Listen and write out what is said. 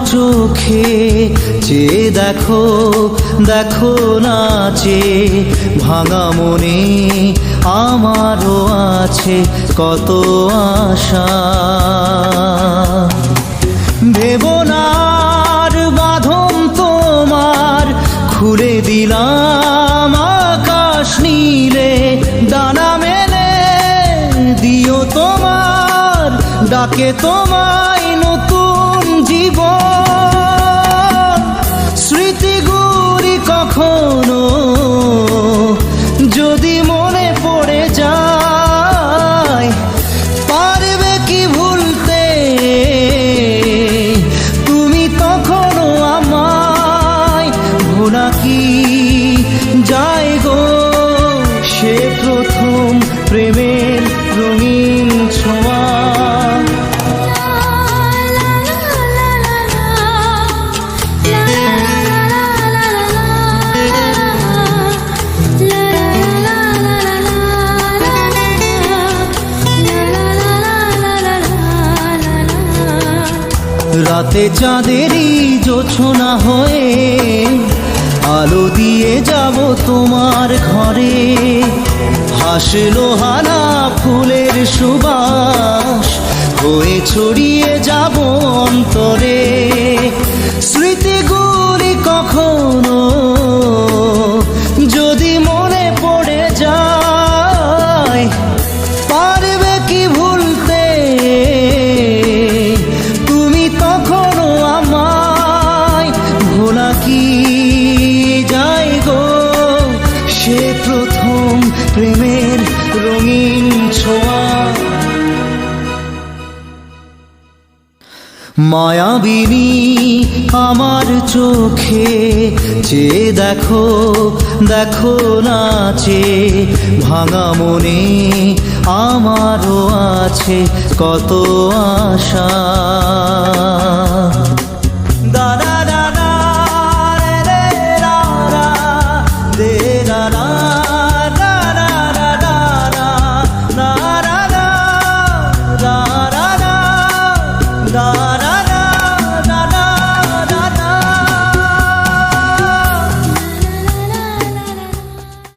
চোখে চেয়ে দেখো, দেখো নাচে ভাঙা মনে আমারও আছে কত আশা। ভেবনার বাঁধন তোমার খুলে দিলাম আকাশ নীলে, ডানা মেলে দিও তোমার ডাকে তোমায় নতুন জীবন। স্মৃতিগুলি কখনো যদি মনে পড়ে যায়, পারবে কি ভুলতে তুমি তখনও আমায়? ভোলা কি যায় গো সে প্রথম প্রেমের রঙিন ছোঁয়া। রাতে চাঁদেরই জোছনা হয়ে আলো দিয়ে যাব তোমার ঘরে, হাসলো হানা ফুলের সুবাস হয়ে ছড়িয়ে যাব অন্তরে। স্মৃতিগুলি কখনো যদি মনে পড়ে যায়, পারবে কি ভুলতে তুমি তখনও আমায়? ভোলা কি যায় গো সে প্রথম প্রেমের রঙিন ছোঁয়া। মায়াবিনী আমার চোখে চেয়ে দেখো, দেখো নাচে ভাঙা মনে আমারও আছে কত আশা।